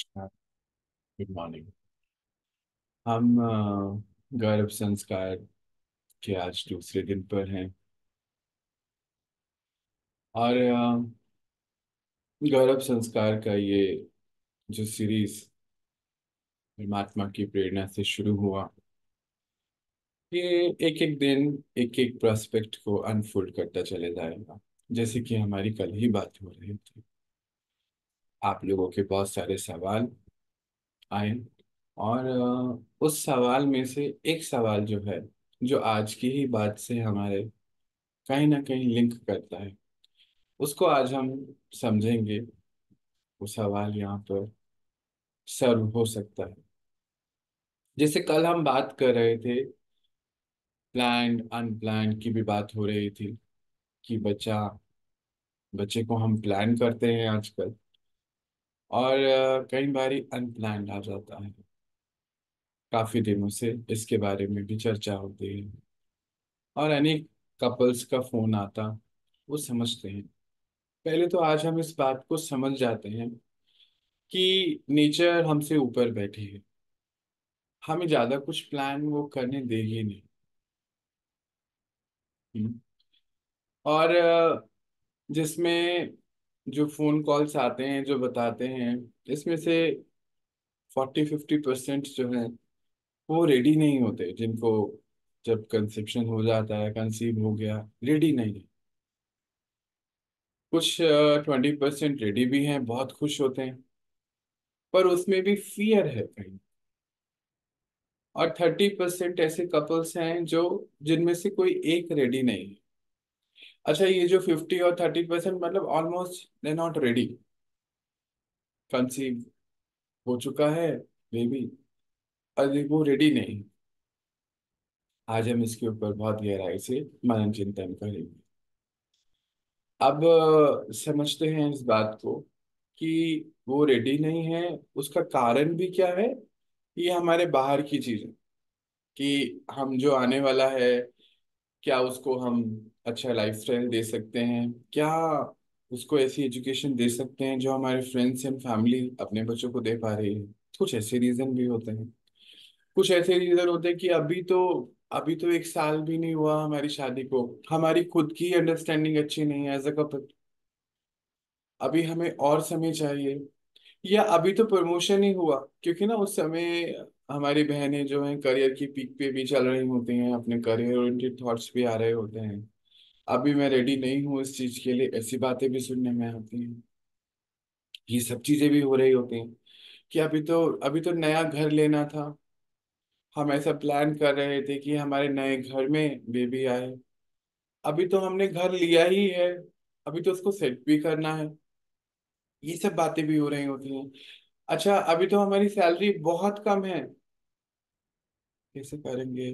Good morning. हम गर्भ संस्कार के आज दूसरे दिन पर हैं। और गर्भ संस्कार का ये जो सीरीज परमात्मा की प्रेरणा से शुरू हुआ, ये एक एक दिन एक एक प्रोस्पेक्ट को अनफोल्ड करता चले जाएगा। जैसे कि हमारी कल ही बात हो रही थी, आप लोगों के बहुत सारे सवाल आए। और उस सवाल में से एक सवाल जो है, जो आज की ही बात से हमारे कहीं ना कहीं लिंक करता है, उसको आज हम समझेंगे। वो सवाल यहाँ पर सर्व हो सकता है। जैसे कल हम बात कर रहे थे, प्लान्ड अनप्लान्ड की भी बात हो रही थी कि बच्चे को हम प्लान करते हैं आजकल, और कई बारी अनप्लान्ड आ जाता है। काफी दिनों से इसके बारे में भी चर्चा होती है और अनेक कपल्स का फोन आता, वो समझते हैं। पहले तो आज हम इस बात को समझ जाते हैं कि नेचर हमसे ऊपर बैठी है, हमें ज्यादा कुछ प्लान वो करने देगी नहीं। हम्म। और जिसमें जो फोन कॉल्स आते हैं जो बताते हैं, इसमें से 40-50% जो है वो रेडी नहीं होते, जिनको जब कंसेप्शन हो जाता है, कंसीव हो गया, रेडी नहीं है। कुछ 20% रेडी भी हैं, बहुत खुश होते हैं, पर उसमें भी फियर है कहीं। और 30% ऐसे कपल्स हैं जो जिनमें से कोई एक रेडी नहीं है। अच्छा, ये जो 50 और 30% मतलब almost they not ready, conceive हो चुका है बेबी, अभी वो रेडी नहीं। आज हम इसके ऊपर बहुत गहराई से मनन चिंतन करेंगे। अब समझते हैं इस बात को कि वो रेडी नहीं है। उसका कारण भी क्या है? ये हमारे बाहर की चीज है कि हम जो आने वाला है, क्या उसको हम अच्छा लाइफस्टाइल दे सकते हैं, क्या उसको ऐसी एजुकेशन दे सकते हैं जो हमारे फ्रेंड्स एंड फैमिली अपने बच्चों को दे पा रही है। कुछ ऐसे रीजन भी होते हैं। कुछ ऐसे रीजन होते हैं कि अभी तो 1 साल भी नहीं हुआ हमारी शादी को, हमारी खुद की अंडरस्टैंडिंग अच्छी नहीं है एज अ कपल, अभी हमें और समय चाहिए। या अभी तो प्रमोशन ही हुआ, क्योंकि ना उस समय हमारी बहनें जो हैं करियर की पीक पे भी चल रही होती हैं, अपने करियर ओरिएंटेड थॉट्स भी आ रहे होते हैं। अभी मैं रेडी नहीं हूँ इस चीज के लिए, ऐसी बातें भी सुनने में आती हैं। ये सब चीजें भी हो रही होती हैं कि अभी तो नया घर लेना था, हम ऐसा प्लान कर रहे थे कि हमारे नए घर में बेबी आए। अभी तो हमने घर लिया ही है, अभी तो उसको सेट भी करना है। ये सब बातें भी हो रही होती हैं। अच्छा, अभी तो हमारी सैलरी बहुत कम है, कैसे करेंगे?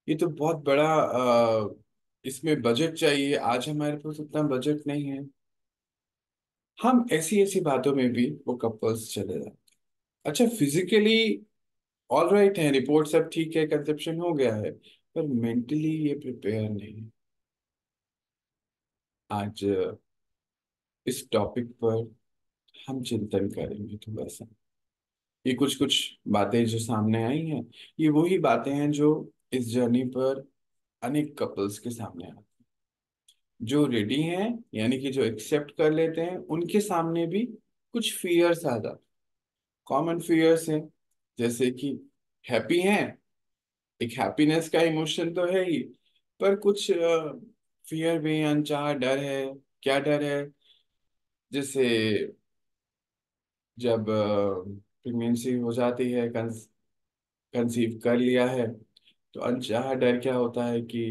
ये तो बहुत बड़ा इसमें बजट चाहिए, आज हमारे पास उतना बजट नहीं है। हम ऐसी ऐसी बातों में भी वो कपल्स चले जाते हैं। अच्छा, फिजिकली ऑल राइट है, रिपोर्ट सब ठीक है, कंसेप्शन हो गया है, पर मेंटली ये प्रिपेयर नहीं है। आज इस टॉपिक पर हम चिंतन करेंगे थोड़ा सा। ये कुछ कुछ बातें जो सामने आई हैं, ये वही बातें हैं जो इस जर्नी पर अनेक कपल्स के सामने आती हैं। जो रेडी हैं, यानी कि जो एक्सेप्ट कर लेते हैं, उनके सामने भी कुछ फियर्स आ जाते, कॉमन फियर्स हैं। जैसे कि हैप्पी हैं, एक हैप्पीनेस का इमोशन तो है ही, पर कुछ फियर भी, अनचाहा डर है। क्या डर है? जैसे जब प्रेगनेंसी हो जाती है, कंसीव कर लिया है, तो अनचाहा डर क्या होता है कि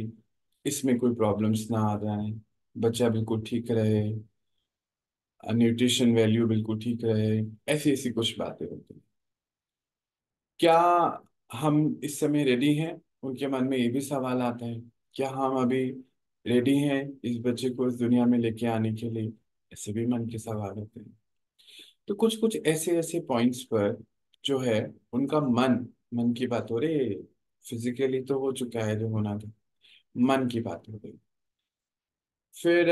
इसमें कोई प्रॉब्लम्स ना आ जाए, बच्चा बिल्कुल ठीक रहे, न्यूट्रिशन वैल्यू बिल्कुल ठीक रहे। ऐसी ऐसी कुछ बातें होती हैं। क्या हम इस समय रेडी हैं? उनके मन में ये भी सवाल आता है, क्या हम अभी रेडी हैं इस बच्चे को इस दुनिया में लेके आने के लिए? ऐसे भी मन के सवाल होते हैं। तो कुछ कुछ ऐसे ऐसे पॉइंट्स पर जो है, उनका मन, मन की बात हो रही, फिजिकली तो हो चुका है जो होना था, मन की बात हो गई। फिर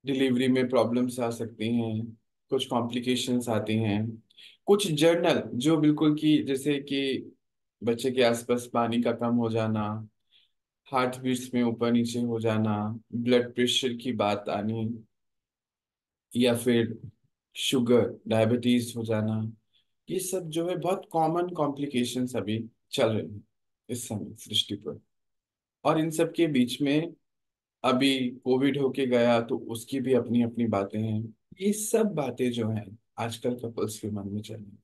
डिलीवरी में प्रॉब्लम्स आ सकती हैं, कुछ कॉम्प्लिकेशंस आती हैं, कुछ जर्नल जो बिल्कुल कि जैसे कि बच्चे के आसपास पानी का कम हो जाना, हार्ट बीट्स में ऊपर नीचे हो जाना, ब्लड प्रेशर की बात आनी, या फिर शुगर डायबिटीज हो जाना, ये सब जो है बहुत कॉमन कॉम्प्लिकेशंस अभी चल रही हैं इस समय सृष्टि पर। और इन सब के बीच में अभी कोविड होके गया तो उसकी भी अपनी अपनी बातें हैं। ये सब बातें जो हैं आजकल कपल्स के मन में चल रही हैं।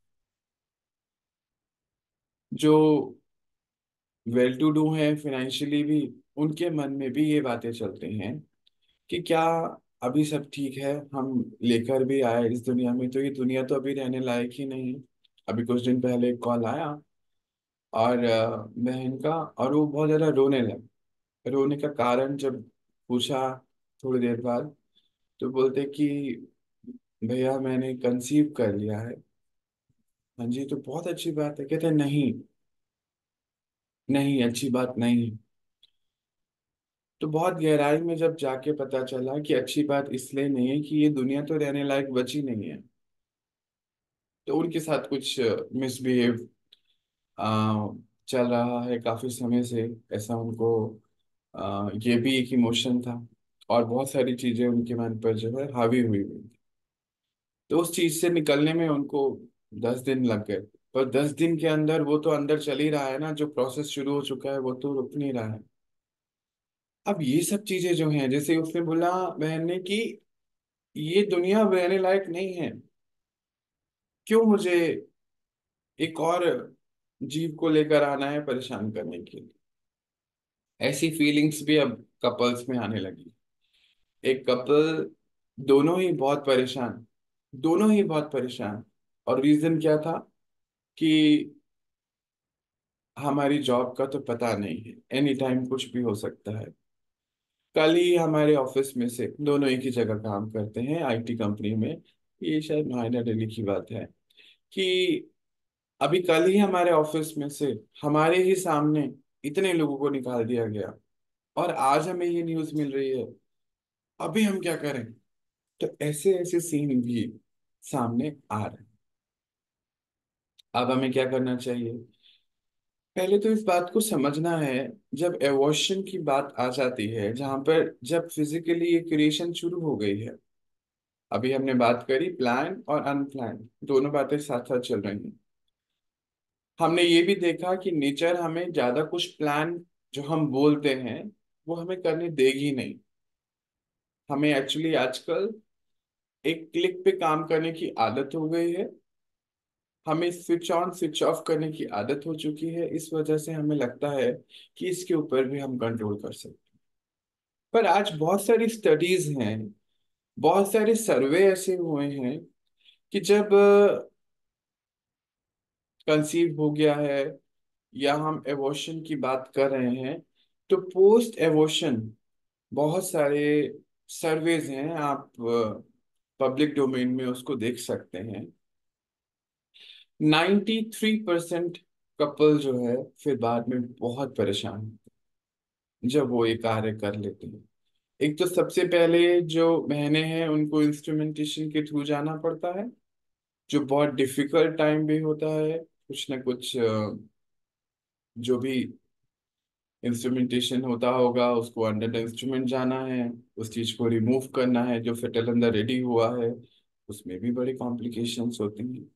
जो वेल टू डू हैं फाइनेंशियली भी, उनके मन में भी ये बातें चलती हैं कि क्या अभी सब ठीक है, हम लेकर भी आए इस दुनिया में तो ये दुनिया तो अभी रहने लायक ही नहीं है। अभी कुछ दिन पहले एक कॉल आया और बहन का, और वो बहुत ज्यादा रोने लगी। रोने का कारण जब पूछा थोड़ी देर बाद, तो बोलते कि भैया मैंने कंसीव कर लिया है। हाँ जी, तो बहुत अच्छी बात है। कहते नहीं, नहीं अच्छी बात नहीं है। तो बहुत गहराई में जब जाके पता चला कि अच्छी बात इसलिए नहीं है कि ये दुनिया तो रहने लायक बची नहीं है, तो उनके साथ कुछ मिसबिहेव चल रहा है काफी समय से, ऐसा उनको ये भी एक इमोशन था। और बहुत सारी चीजें उनके मन पर जो है हावी हुई हुई, तो उस चीज से निकलने में उनको 10 दिन लग गए। पर 10 दिन के अंदर वो तो अंदर चल ही रहा है ना, जो प्रोसेस शुरू हो चुका है वो तो रुक नहीं रहा है। अब ये सब चीजें जो हैं, जैसे उसने बोला बहन ने कि ये दुनिया अब रहने लायक नहीं है, क्यों मुझे एक और जीव को लेकर आना है परेशान करने के लिए। ऐसी फीलिंग्स भी अब कपल्स में आने लगी। एक कपल, दोनों ही बहुत परेशान, दोनों ही बहुत परेशान। और रीजन क्या था कि हमारी जॉब का तो पता नहीं है, एनी टाइम कुछ भी हो सकता है। कल ही हमारे ऑफिस में से, दोनों एक ही जगह काम करते हैं आईटी कंपनी में, ये शायद नोएडा दिल्ली की बात है, कि अभी कल ही हमारे ऑफिस में से हमारे ही सामने इतने लोगों को निकाल दिया गया, और आज हमें ये न्यूज़ मिल रही है। अभी हम क्या करें? तो ऐसे ऐसे सीन भी सामने आ रहे हैं। अब हमें क्या करना चाहिए? पहले तो इस बात को समझना है, जब एवोशन की बात आ जाती है, जहां पर जब फिजिकली ये क्रिएशन शुरू हो गई है, अभी हमने बात करी प्लान और अनप्लान, दोनों बातें साथ साथ चल रही हैं। हमने ये भी देखा कि नेचर हमें ज्यादा कुछ प्लान जो हम बोलते हैं वो हमें करने देगी नहीं। हमें एक्चुअली आजकल एक क्लिक पे काम करने की आदत हो गई है। हमें स्विच ऑन स्विच ऑफ करने की आदत हो चुकी है, इस वजह से हमें लगता है कि इसके ऊपर भी हम कंट्रोल कर सकते हैं। पर आज बहुत सारी स्टडीज हैं, बहुत सारे सर्वे ऐसे हुए हैं कि जब कंसीव हो गया है या हम एवोशन की बात कर रहे हैं, तो पोस्ट एवोशन बहुत सारे सर्वेज हैं, आप पब्लिक डोमेन में उसको देख सकते हैं। 93% कपल जो है फिर बाद में बहुत परेशान होते हैं जब वो ये कार्य कर लेते हैं। एक तो सबसे पहले जो बहनें हैं उनको इंस्ट्रूमेंटेशन के थ्रू जाना पड़ता है, जो बहुत डिफिकल्ट टाइम भी होता है। कुछ ना कुछ जो भी इंस्ट्रूमेंटेशन होता होगा उसको अंडर द इंस्ट्रूमेंट जाना है, उस चीज को रिमूव करना है जो फिटल अंदर रेडी हुआ है, उसमें भी बड़ी कॉम्प्लिकेशंस होती हैं।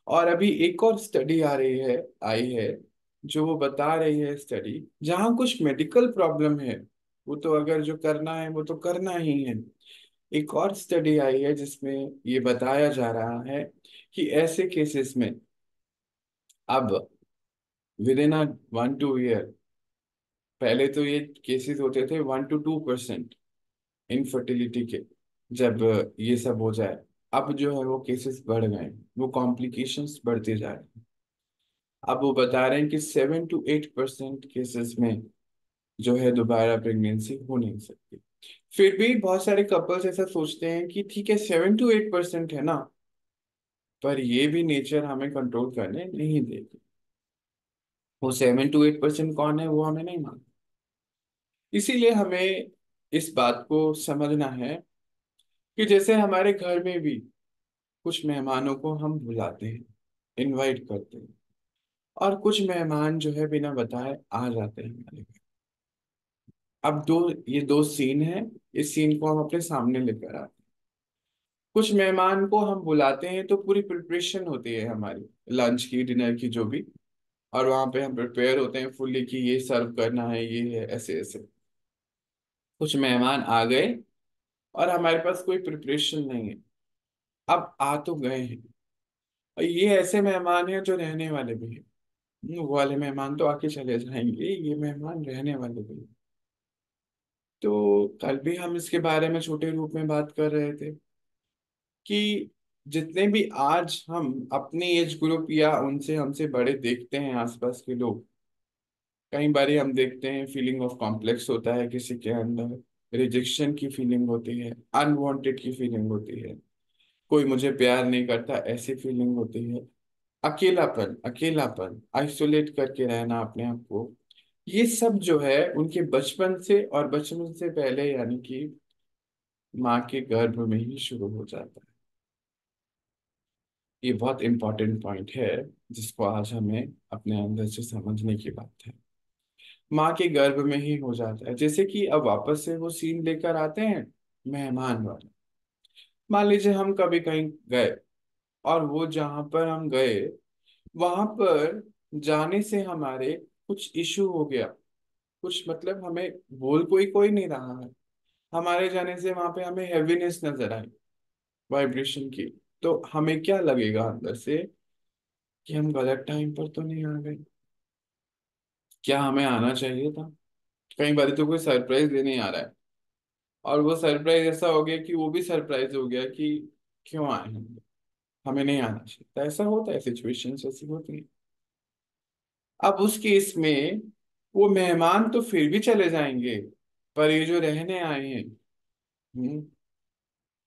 और अभी एक और स्टडी आ रही है, आई है, जो वो बता रही है स्टडी, जहाँ कुछ मेडिकल प्रॉब्लम है वो तो अगर जो करना है वो तो करना ही है। एक और स्टडी आई है जिसमें ये बताया जा रहा है कि ऐसे केसेस में अब with in a 1 to 2 year, पहले तो ये केसेस होते थे 1 to 2% इनफर्टिलिटी के, जब ये सब हो जाए, अब जो है वो केसेस बढ़ गए, वो कॉम्प्लिकेशंस बढ़ते जा रहे हैं। अब वो बता रहे हैं कि 7 to 8% केसेस में जो है दोबारा प्रेगनेंसी हो नहीं सकती। फिर भी बहुत सारे कपल्स ऐसा सोचते हैं कि ठीक है 7 to 8% है ना, पर ये भी नेचर हमें कंट्रोल करने नहीं देगी। वो 7 to 8% कौन है वो हमें नहीं मालूम। इसीलिए हमें इस बात को समझना है कि जैसे हमारे घर में भी कुछ मेहमानों को हम बुलाते हैं, इनवाइट करते हैं, और कुछ मेहमान जो है बिना बताए आ जाते हैं हमारे घर। अब ये दो सीन है। इस सीन को हम अपने सामने लेकर आते हैं। कुछ मेहमान को हम बुलाते हैं तो पूरी प्रिपरेशन होती है हमारी, लंच की, डिनर की, जो भी। और वहां पे हम प्रिपेयर होते हैं फुल्ली कि ये सर्व करना है, ये है, ऐसे ऐसे। कुछ मेहमान आ गए और हमारे पास कोई प्रिपरेशन नहीं है। अब आ तो गए हैं, और ये ऐसे मेहमान हैं जो रहने वाले भी हैं। वो वाले मेहमान तो आके चले जाएंगे, ये मेहमान रहने वाले भी हैं। तो कल भी हम इसके बारे में छोटे रूप में बात कर रहे थे कि जितने भी आज हम अपनी एज ग्रुप या उनसे हमसे बड़े देखते हैं आसपास के लोग, कई बार हम देखते हैं फीलिंग ऑफ कॉम्प्लेक्स होता है किसी के अंदर, रिजेक्शन की फीलिंग होती है, अनवांटेड की फीलिंग होती है, कोई मुझे प्यार नहीं करता ऐसी फीलिंग होती है, अकेलापन, अकेलापन, आइसोलेट करके रहना अपने आप को। ये सब जो है उनके बचपन से और बचपन से पहले, यानी कि माँ के गर्भ में ही शुरू हो जाता है। ये बहुत इंपॉर्टेंट पॉइंट है जिसको आज हमें अपने अंदर से समझने की बात है। माँ के गर्भ में ही हो जाता है। जैसे कि अब वापस से वो सीन लेकर आते हैं मेहमान वाले। मान लीजिए हम कभी कहीं गए, और वो जहां पर हम गए वहां पर जाने से हमारे कुछ इशू हो गया। कुछ मतलब हमें बोल कोई कोई नहीं रहा है, हमारे जाने से वहां पे हमें हैवीनेस नजर आई, वाइब्रेशन की। तो हमें क्या लगेगा अंदर से कि हम गलत टाइम पर तो नहीं आ गए, क्या हमें आना चाहिए था। कई बार तो कोई सरप्राइज देने आ रहा है, और वो सरप्राइज ऐसा हो गया कि वो भी सरप्राइज हो गया कि क्यों आए हम, हमें नहीं आना चाहिए। तो ऐसा होता है, सिचुएशंस ऐसी होती है। अब उस केस में वो मेहमान तो फिर भी चले जाएंगे, पर ये जो रहने आए हैं, हम्म,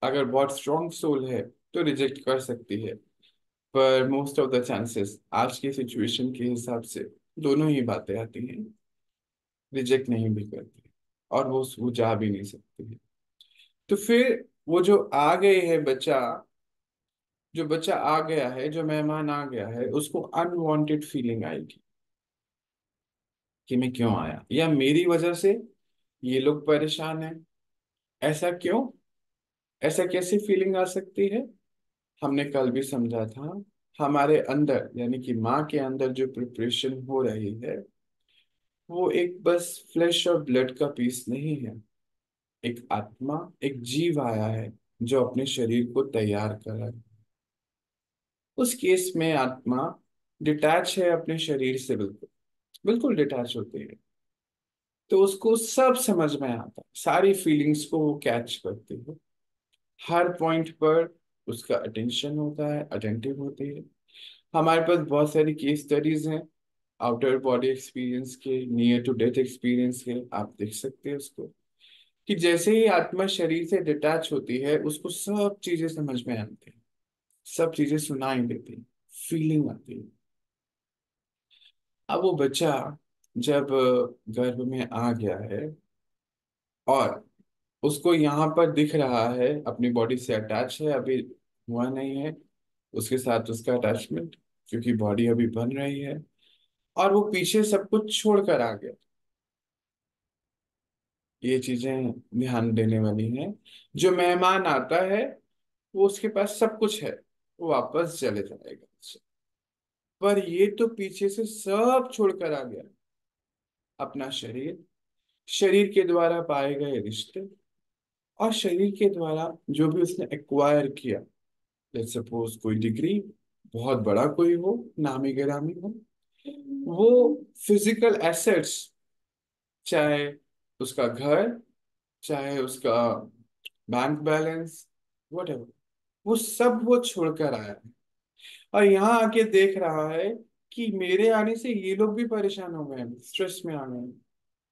अगर बहुत स्ट्रॉन्ग सोल है तो रिजेक्ट कर सकती है। पर मोस्ट ऑफ द चांसेस आज की सिचुएशन के हिसाब से दोनों ही बातें आती हैं, रिजेक्ट नहीं भी करती, और वो जा भी नहीं सकती है। तो फिर वो जो आ गए हैं बच्चा, जो बच्चा आ गया है, जो मेहमान आ गया है, उसको अनवांटेड फीलिंग आएगी कि मैं क्यों आया, या मेरी वजह से ये लोग परेशान हैं। ऐसा क्यों, ऐसा कैसी फीलिंग आ सकती है। हमने कल भी समझा था, हमारे अंदर यानी कि माँ के अंदर जो प्रिपरेशन हो रही है, वो एक बस फ्लेश और ब्लड का पीस नहीं है। एक आत्मा, एक जीव आया है जो अपने शरीर को तैयार कर रहा है। उस केस में आत्मा डिटैच है अपने शरीर से, बिल्कुल, बिल्कुल डिटैच होती है। तो उसको सब समझ में आता है, सारी फीलिंग्स को वो कैच करती है। हर पॉइंट पर उसका अटेंशन होता है, अटेंटिव होती है। हमारे पास बहुत सारी केस स्टडीज हैं, आउटर बॉडी एक्सपीरियंस के, नियर टू डेथ एक्सपीरियंस के, आप देख सकते हैं उसको, कि जैसे ही आत्मा शरीर से डिटैच होती है उसको सब चीजें समझ में आती हैं, सब चीजें सुनाई देती हैं, फीलिंग आती है। अब वो बच्चा जब गर्भ में आ गया है, और उसको यहाँ पर दिख रहा है अपनी बॉडी से अटैच है, अभी हुआ नहीं है उसके साथ उसका अटैचमेंट, क्योंकि बॉडी अभी बन रही है, और वो पीछे सब कुछ छोड़ कर आ गया। ये चीजें ध्यान देने वाली हैं। जो मेहमान आता है वो उसके पास सब कुछ है, वो वापस चले जाएगा, पर ये तो पीछे से सब छोड़कर आ गया। अपना शरीर, शरीर के द्वारा पाए गए रिश्ते, और शरीर के द्वारा जो भी उसने एक्वायर किया, लेट्स सपोज कोई डिग्री, बहुत बड़ा कोई हो, नामी गिरामी हो, वो फिजिकल एसेट्स, चाहे उसका घर, चाहे उसका बैंक बैलेंस, वट, वो सब वो छोड़कर आया है। और यहाँ आके देख रहा है कि मेरे आने से ये लोग भी परेशान हो गए हैं, स्ट्रेस में आ गए हैं।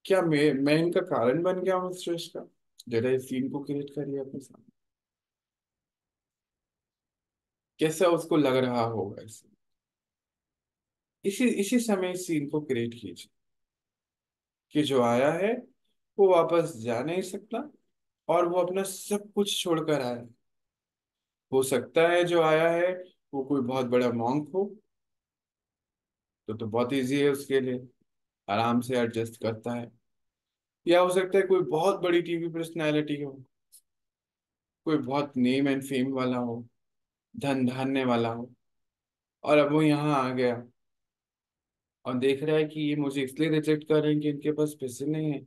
क्या मैं इनका कारण बन गया हूँ स्ट्रेस का। जरा इस सीन को क्रिएट करिए अपने सामने, कैसा उसको लग रहा होगा इसे। इसी इसी समय इस सीन को क्रिएट कीजिए कि जो आया है वो वापस जा नहीं सकता, और वो अपना सब कुछ छोड़कर आया है। हो सकता है जो आया है वो कोई बहुत बड़ा मॉन्क हो, तो बहुत इजी है उसके लिए, आराम से एडजस्ट करता है। या हो सकता है कोई बहुत बड़ी टीवी पर्सनैलिटी हो, कोई बहुत नेम एंड फेम वाला हो, धन धान्य वाला हो, और अब वो यहाँ आ गया और देख रहा है कि ये मुझे इसलिए रिजेक्ट कर रहे हैं कि इनके पास पैसे नहीं है।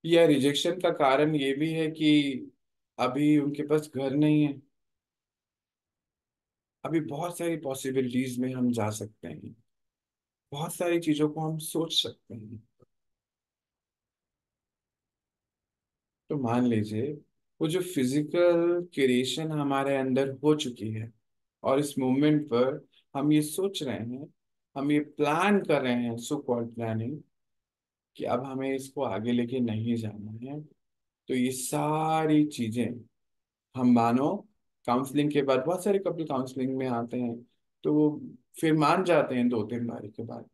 या रिजेक्शन का कारण ये भी है कि अभी उनके पास घर नहीं है। अभी बहुत सारी पॉसिबिलिटीज में हम जा सकते हैं, बहुत सारी चीजों को हम सोच सकते हैं। तो मान लीजिए वो जो फिजिकल क्रिएशन हमारे अंदर हो चुकी है, और इस मोमेंट पर हम ये सोच रहे हैं, हम ये प्लान कर रहे हैं, सो कॉल्ड प्लानिंग, कि अब हमें इसको आगे लेके नहीं जाना है। तो ये सारी चीजें हम मानो काउंसलिंग के बाद, बहुत सारे कपल काउंसलिंग में आते हैं, तो वो फिर मान जाते हैं 2-3 बारी के बाद,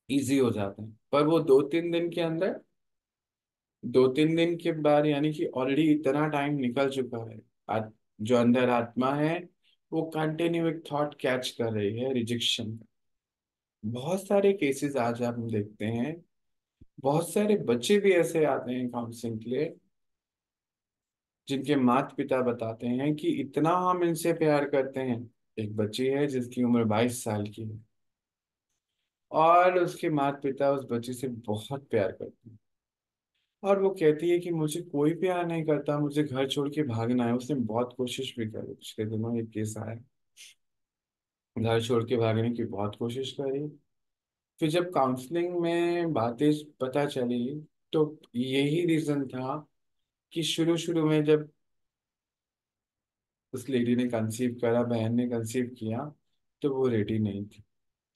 इजी हो जाते हैं। पर वो 2-3 दिन के अंदर, 2-3 दिन के बाद, यानी कि ऑलरेडी इतना टाइम निकल चुका है। आज जो अंदर आत्मा है वो कंटिन्यू एक थॉट कैच कर रही है रिजेक्शन। बहुत सारे केसेस आज हम देखते हैं, बहुत सारे बच्चे भी ऐसे आते हैं काउंसलिंग के लिए, जिनके माता पिता बताते हैं कि इतना हम इनसे प्यार करते हैं। एक बच्ची है जिसकी उम्र 22 साल की है, और उसके माता पिता उस बच्ची से बहुत प्यार करते हैं। और वो कहती है कि मुझे कोई प्यार नहीं करता, मुझे घर छोड़ के भागना है। उसने बहुत कोशिश भी करी, पिछले दिनों एक केस आया, घर छोड़ के भागने की बहुत कोशिश करी। फिर जब काउंसलिंग में बातें पता चली, तो यही रीजन था कि शुरू शुरू में जब उस लेडी ने कंसीव करा, बहन ने कंसीव किया, तो वो रेडी नहीं थी।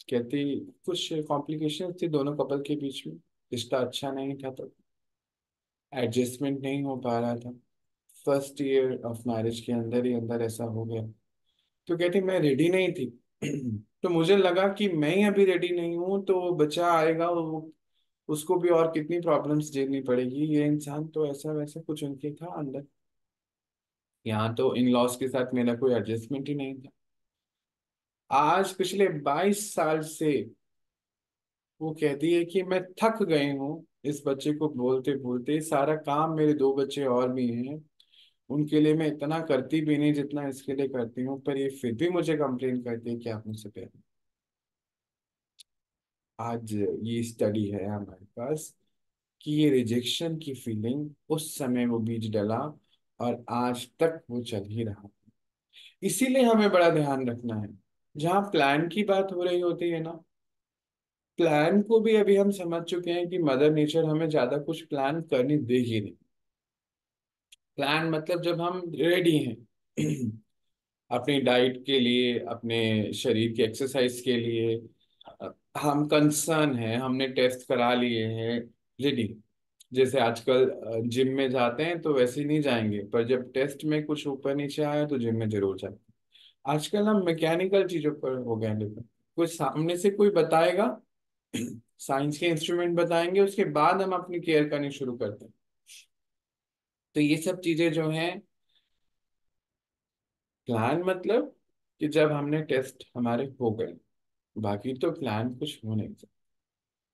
कहती कुछ कॉम्प्लिकेशन थी दोनों कपल के बीच में, रिश्ता अच्छा नहीं था, तो एडजस्टमेंट नहीं हो पा रहा था। फर्स्ट ईयर ऑफ मैरिज के अंदर ही अंदर ऐसा हो गया। तो कहती मैं रेडी नहीं थी। तो मुझे लगा कि मैं ही अभी रेडी नहीं हूँ, तो वो बच्चा आएगा, वो उसको भी और कितनी प्रॉब्लम्स झेलनी पड़ेगी, ये इंसान तो ऐसा वैसा कुछ उनके था अंदर। यहाँ तो इन लॉज के साथ मेरा कोई एडजस्टमेंट ही नहीं था। आज पिछले 22 साल से वो कहती है कि मैं थक गई हूँ इस बच्चे को बोलते बोलते, सारा काम मेरे 2 बच्चे और भी हैं, उनके लिए मैं इतना करती भी नहीं जितना इसके लिए करती हूँ, पर ये फिर भी मुझे कंप्लेन करती है कि आप मुझसे प्यार। आज ये स्टडी है हमारे पास कि ये रिजेक्शन की फीलिंग उस समय वो बीज डला, और आज तक वो चल ही रहा। इसीलिए हमें बड़ा ध्यान रखना है। जहाँ प्लान की बात हो रही होती है ना, प्लान को भी अभी हम समझ चुके हैं कि मदर नेचर हमें ज्यादा कुछ प्लान करने देगी नहीं। प्लान मतलब जब हम रेडी हैं अपनी डाइट के लिए, अपने शरीर की एक्सरसाइज के लिए, हम कंसर्न हैं, हमने टेस्ट करा लिए हैं, रेडी। जैसे आजकल जिम में जाते हैं तो वैसे ही नहीं जाएंगे, पर जब टेस्ट में कुछ ऊपर नीचे आया तो जिम में जरूर जाते हैं। आजकल हम मैकेनिकल चीजों पर हो गए हैं। कुछ सामने से कोई बताएगा, साइंस के इंस्ट्रूमेंट बताएंगे, उसके बाद हम अपनी केयर करनी शुरू करते हैं। तो ये सब चीजें जो हैं, प्लान मतलब कि जब हमने टेस्ट हमारे हो गए, बाकी तो प्लान कुछ हो नहीं सकता।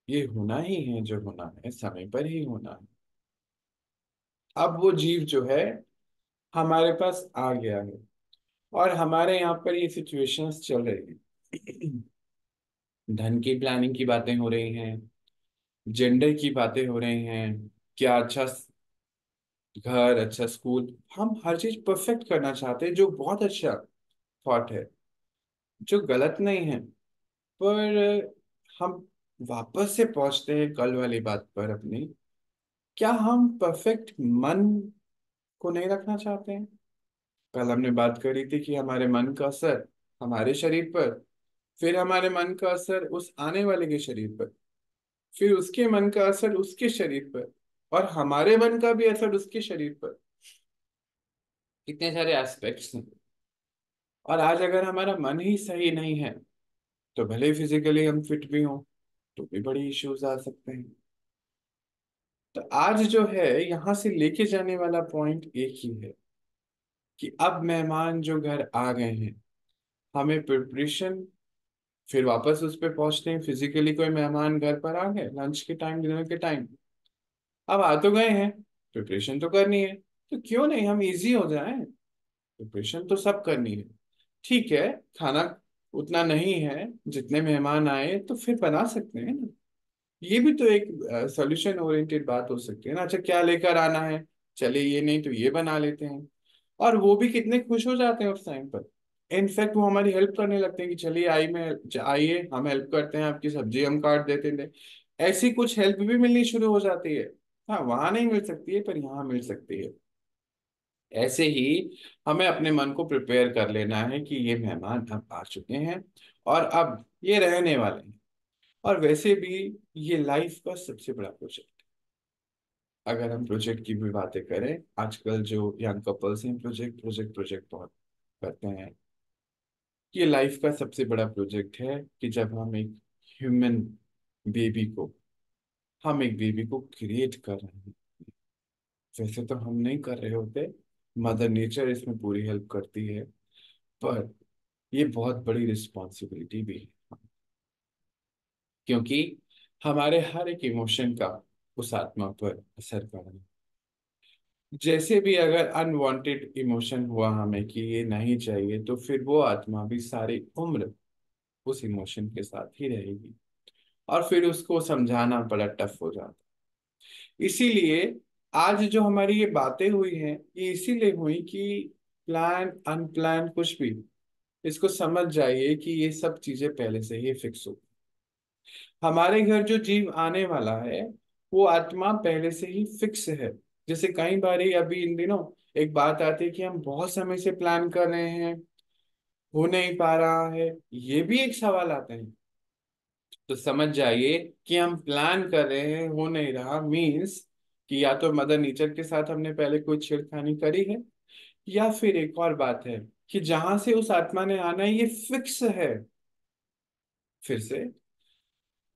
ये होना ही है, जो होना है समय पर ही होना है। अब वो जीव जो है हमारे पास आ गया है, और हमारे यहाँ पर ये सिचुएशंस चल रही हैं। धन की प्लानिंग की बातें हो रही हैं, जेंडर की बातें हो रही हैं, क्या अच्छा घर, अच्छा स्कूल, हम हर चीज परफेक्ट करना चाहते हैं, जो बहुत अच्छा थॉट है, जो गलत नहीं है। पर हम वापस से पहुंचते हैं कल वाली बात पर अपनी, क्या हम परफेक्ट मन को नहीं रखना चाहते हैं? कल हमने बात करी थी कि हमारे मन का असर हमारे शरीर पर, फिर हमारे मन का असर उस आने वाले के शरीर पर, फिर उसके मन का असर उसके शरीर पर, और हमारे मन का भी असर उसके शरीर पर। कितने सारे एस्पेक्ट्स हैं। और आज अगर हमारा मन ही सही नहीं है, तो भले फिजिकली हम फिट भी हों, तो भी बड़ी इश्यूज आ सकते हैं। तो आज जो है यहाँ से लेके जाने वाला पॉइंट एक ही है कि अब मेहमान जो घर आ गए हैं, हमें प्रिपरेशन, फिर वापस उस पे पहुंचते हैं। फिजिकली कोई मेहमान घर पर आ गए लंच के टाइम, डिनर के टाइम, अब आ तो गए हैं, प्रिपरेशन तो करनी है। तो क्यों नहीं हम इजी हो जाएं, प्रिपरेशन तो सब करनी है। ठीक है, खाना उतना नहीं है जितने मेहमान आए, तो फिर बना सकते हैं ना। ये भी तो एक सॉल्यूशन ओरिएंटेड बात हो सकती है ना। अच्छा क्या लेकर आना है, चलिए ये नहीं तो ये बना लेते हैं। और वो भी कितने खुश हो जाते हैं उस टाइम पर। इनफैक्ट वो हमारी हेल्प करने लगते हैं कि चलिए आइए हम हेल्प करते हैं, आपकी सब्जी हम काट देते हैं। ऐसी कुछ हेल्प भी मिलनी शुरू हो जाती है। हाँ वहां नहीं मिल सकती है पर यहाँ मिल सकती है। ऐसे ही हमें अपने मन को प्रिपेयर कर लेना है कि ये मेहमान अब आ चुके हैं और अब ये रहने वाले हैं। और वैसे भी ये लाइफ का सबसे बड़ा प्रोजेक्ट। अगर हम प्रोजेक्ट की भी बातें करें, आजकल जो यंग कपल्स हैं प्रोजेक्ट प्रोजेक्ट प्रोजेक्ट बहुत करते हैं। ये लाइफ का सबसे बड़ा प्रोजेक्ट है कि जब हम एक ह्यूमन बेबी को हम एक बेबी को क्रिएट कर रहे हैं। वैसे तो हम नहीं कर रहे होते, मदर नेचर इसमें पूरी हेल्प करती है, पर ये बहुत बड़ी रिस्पॉन्सिबिलिटी भी है। क्योंकि हमारे हर एक इमोशन का उस आत्मा पर असर पड़ रहा है। जैसे भी अगर अनवांटेड इमोशन हुआ हमें कि ये नहीं चाहिए, तो फिर वो आत्मा भी सारी उम्र उस इमोशन के साथ ही रहेगी। और फिर उसको समझाना बड़ा टफ हो जाता है। इसीलिए आज जो हमारी ये बातें हुई हैं, ये इसीलिए हुई कि प्लान अनप्लान कुछ भी, इसको समझ जाइए कि ये सब चीजें पहले से ही फिक्स हो। हमारे घर जो जीव आने वाला है, वो आत्मा पहले से ही फिक्स है। जैसे कई बार ही अभी इन दिनों एक बात आती है कि हम बहुत समय से प्लान कर रहे हैं, हो नहीं पा रहा है, ये भी एक सवाल आता है। तो समझ जाइए कि हम प्लान कर रहे हैं, हो नहीं रहा, मीन्स कि या तो मदर नेचर के साथ हमने पहले कोई छेड़खानी करी है, या फिर एक और बात है कि जहां से उस आत्मा ने आना है ये फिक्स है। फिर से,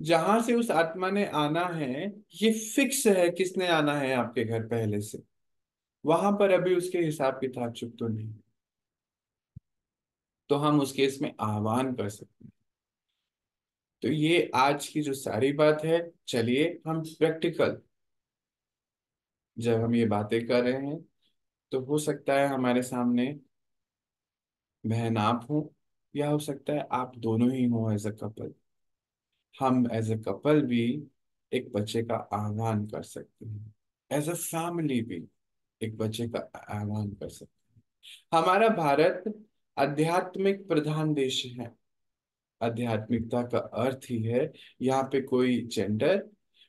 जहां से उस आत्मा ने आना है ये फिक्स है, किसने आना है आपके घर पहले से। वहां पर अभी उसके हिसाब किताब चुप तो नहीं, तो हम उस केस में आह्वान कर सकते हैं। तो ये आज की जो सारी बात है, चलिए हम प्रैक्टिकल, जब हम ये बातें कर रहे हैं, तो हो सकता है हमारे सामने बहन आप हो, या हो सकता है आप दोनों ही हो एज अ कपल। हम एज अ कपल भी एक बच्चे का आह्वान कर सकते हैं, एज अ फैमिली भी एक बच्चे का आह्वान कर सकते हैं। हमारा भारत आध्यात्मिक प्रधान देश है। आध्यात्मिकता का अर्थ ही है, यहाँ पे कोई जेंडर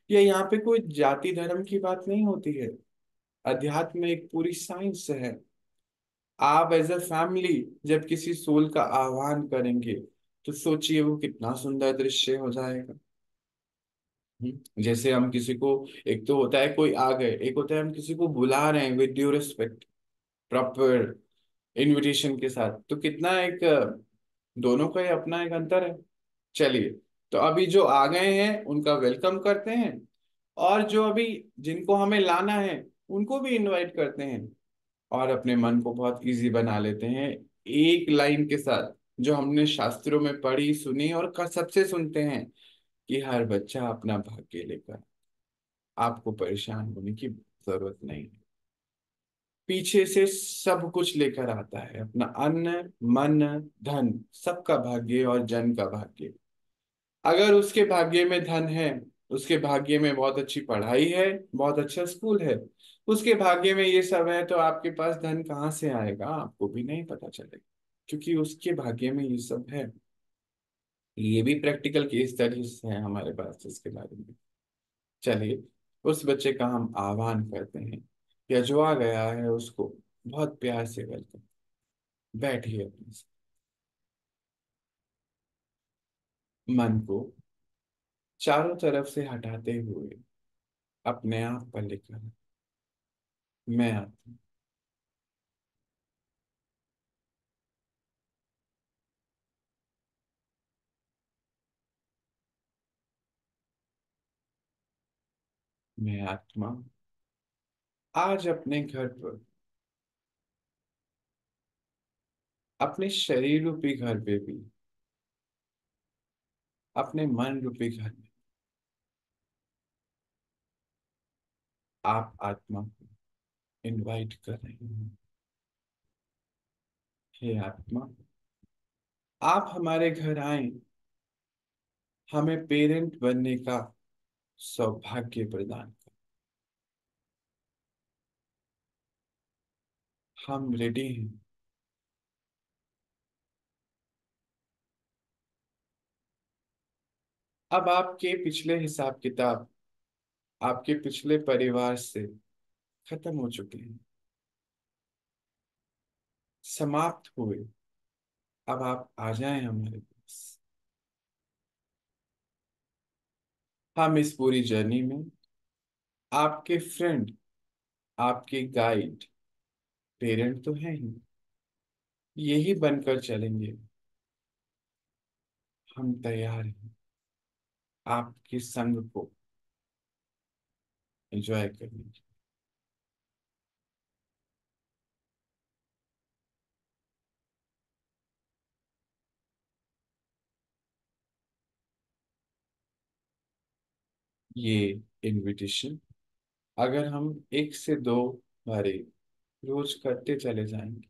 या यहाँ पे कोई जाति धर्म की बात नहीं होती है। अध्यात्म एक पूरी साइंस है। आप एज अ फैमिली जब किसी सोल का आह्वान करेंगे, तो सोचिए वो कितना सुंदर दृश्य हो जाएगा। जैसे हम किसी को, एक तो होता है कोई आ गए, एक होता है हम किसी को बुला रहे हैं with due respect, proper invitation के साथ, तो कितना एक दोनों का ही अपना एक अंतर है। चलिए, तो अभी जो आ गए हैं उनका वेलकम करते हैं, और जो अभी जिनको हमें लाना है उनको भी इनवाइट करते हैं, और अपने मन को बहुत इजी बना लेते हैं एक लाइन के साथ, जो हमने शास्त्रों में पढ़ी सुनी और सबसे सुनते हैं कि हर बच्चा अपना भाग्य लेकर, आपको परेशान होने की जरूरत नहीं है। पीछे से सब कुछ लेकर आता है, अपना अन्न, मन, धन, सबका भाग्य और जन का भाग्य। अगर उसके भाग्य में धन है, उसके भाग्य में बहुत अच्छी पढ़ाई है, बहुत अच्छा स्कूल है, उसके भाग्य में ये सब है, तो आपके पास धन कहाँ से आएगा आपको भी नहीं पता चलेगा, क्योंकि उसके भाग्य में ये सब है। ये भी प्रैक्टिकल केस स्टडीज है हमारे पास इसके बारे में। चलिए, उस बच्चे का हम आह्वान करते हैं, या जो आ गया है उसको बहुत प्यार से वेलकम। बैठिए अपने से, मन को चारों तरफ से हटाते हुए अपने आप पर लेकर मैं आता हूँ। मैं आत्मा आज अपने घर पर, अपने शरीर रूपी घर पे भी, अपने मन रूपी घर में आप आत्मा को इनवाइट कर रहे हैं। हे आत्मा, आप हमारे घर आए, हमें पेरेंट बनने का सौभाग्य प्रदान कर। हम रेडी हैं। अब आपके पिछले हिसाब किताब, आपके पिछले परिवार से खत्म हो चुके हैं, समाप्त हुए। अब आप आ जाएं हमारे पास। हम इस पूरी जर्नी में आपके फ्रेंड, आपके गाइड, पेरेंट तो हैं ही, यही बनकर चलेंगे। हम तैयार हैं आपके संग को एंजॉय करने की। ये इनविटेशन अगर हम एक से दो बारी रोज करते चले जाएंगे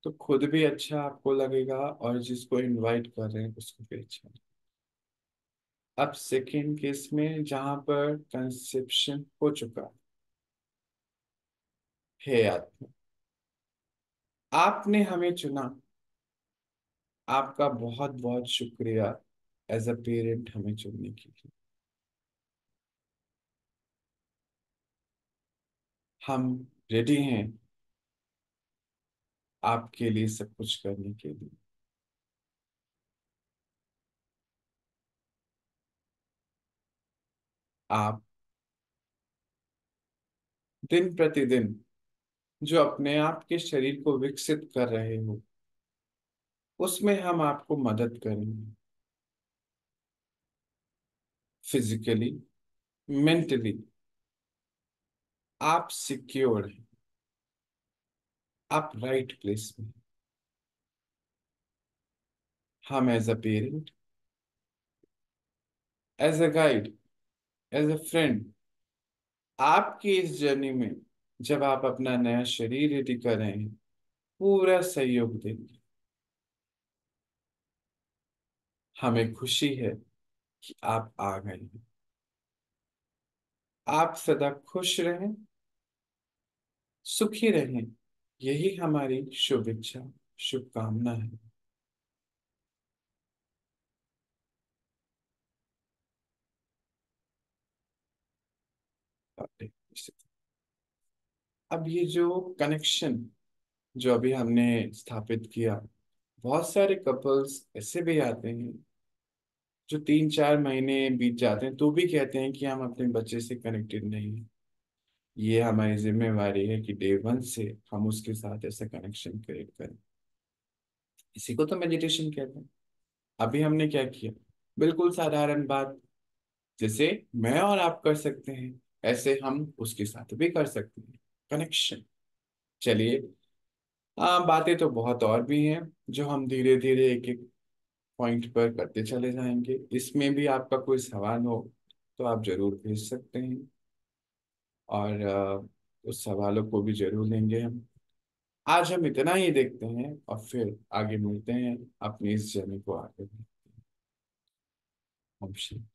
तो खुद भी अच्छा आपको लगेगा और जिसको इनवाइट कर रहे हैं उसको भी अच्छा लगेगा। अब सेकेंड केस में जहां पर कंसेप्शन हो चुका है आत्मा, आपने हमें चुना। आपका बहुत बहुत शुक्रिया एज अ पेरेंट हमें चुनने के लिए। हम रेडी हैं आपके लिए सब कुछ करने के लिए। आप दिन प्रतिदिन जो अपने आप के शरीर को विकसित कर रहे हो उसमें हम आपको मदद करेंगे। फिजिकली, मेंटली आप सिक्योर हैं। आप राइट प्लेस में। हम as a parent, as a guide, as a friend आपकी इस जर्नी में जब आप अपना नया शरीर रेडी कर रहे हैं पूरा सहयोग देंगे। हमें खुशी है कि आप आ गए हैं। आप सदा खुश रहें, सुखी रहें, यही हमारी शुभ इच्छा, शुभकामना है। अब ये जो कनेक्शन जो अभी हमने स्थापित किया, बहुत सारे कपल्स ऐसे भी आते हैं जो 3-4 महीने बीत जाते हैं तो भी कहते हैं कि हम अपने बच्चे से कनेक्टेड नहीं हैं। ये हमारी जिम्मेवारी है कि डे वन से हम उसके साथ ऐसा कनेक्शन क्रिएट करें। इसी को तो मेडिटेशन कहते हैं। अभी हमने क्या किया, बिल्कुल साधारण बात, जैसे मैं और आप कर सकते हैं ऐसे हम उसके साथ भी कर सकते हैं, कनेक्शन। चलिए, बातें तो बहुत और भी हैं जो हम धीरे धीरे एक एक पॉइंट पर करते चले जाएंगे। इसमें भी आपका कोई सवाल हो तो आप जरूर भेज सकते हैं और उस सवालों को भी जरूर लेंगे हम। आज हम इतना ही देखते हैं और फिर आगे मिलते हैं अपनी इस जर्नी को आगे बढ़ाते हैं।